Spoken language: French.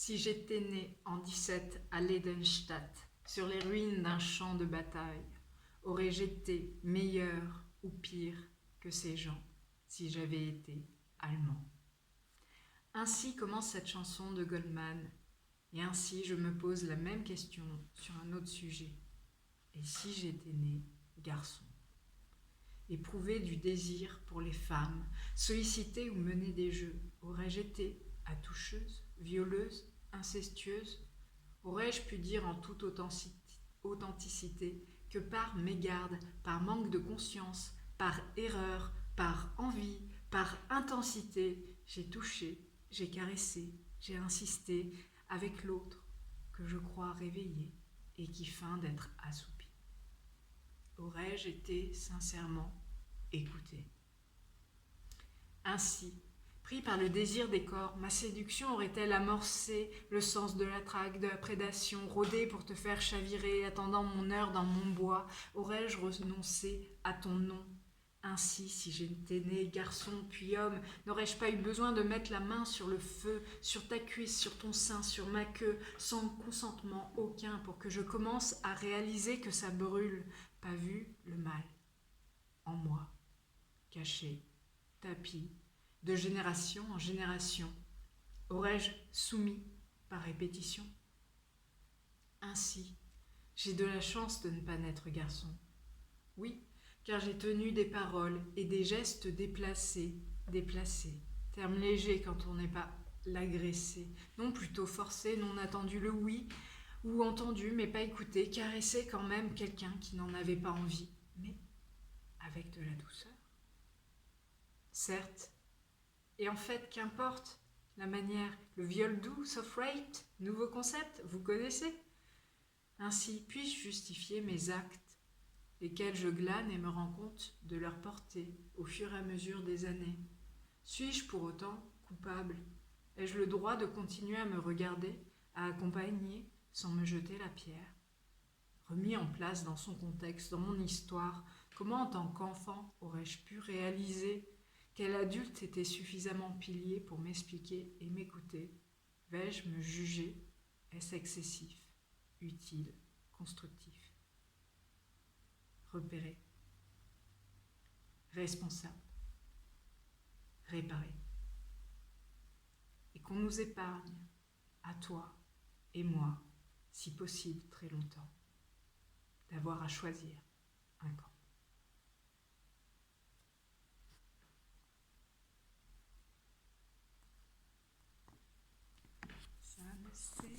Si j'étais né en 17 à Ledenstadt, sur les ruines d'un champ de bataille, aurais-je été meilleur ou pire que ces gens si j'avais été allemand? Ainsi commence cette chanson de Goldman, et ainsi je me pose la même question sur un autre sujet. Et si j'étais né garçon? Éprouver du désir pour les femmes, solliciter ou mener des jeux, aurais-je été attoucheuse, violeuse, incestueuse? Aurais-je pu dire en toute authenticité que par mégarde, par manque de conscience, par erreur, par envie, par intensité, j'ai touché, j'ai caressé, j'ai insisté avec l'autre que je crois réveillé et qui feint d'être assoupi? Aurais-je été sincèrement écouté? Ainsi, pris par le désir des corps, ma séduction aurait-elle amorcé le sens de la traque, de la prédation, rôdé pour te faire chavirer, attendant mon heure dans mon bois? Aurais-je renoncé à ton nom? Ainsi, si j'étais né garçon puis homme, n'aurais-je pas eu besoin de mettre la main sur le feu, sur ta cuisse, sur ton sein, sur ma queue, sans consentement aucun, pour que je commence à réaliser que ça brûle, pas vu le mal en moi, caché, tapis, de génération en génération? Aurais-je soumis par répétition? Ainsi, j'ai de la chance de ne pas naître garçon. Oui, car j'ai tenu des paroles et des gestes déplacés, terme léger quand on n'est pas l'agressé, non plutôt forcé, non attendu le oui, ou entendu mais pas écouté, caressé quand même quelqu'un qui n'en avait pas envie, mais avec de la douceur. Certes, et en fait, qu'importe la manière, le viol doux, soft rape, nouveau concept, vous connaissez? Ainsi, puis-je justifier mes actes, lesquels je glane et me rends compte de leur portée au fur et à mesure des années? Suis-je pour autant coupable? Ai-je le droit de continuer à me regarder, à accompagner sans me jeter la pierre? Remis en place dans son contexte, dans mon histoire, comment en tant qu'enfant aurais-je pu réaliser? Quel adulte était suffisamment pilier pour m'expliquer et m'écouter? Vais-je me juger? Est-ce excessif, utile, constructif? Repérer, responsable, réparer. Et qu'on nous épargne, à toi et moi, si possible très longtemps, d'avoir à choisir un camp. Ça ne sait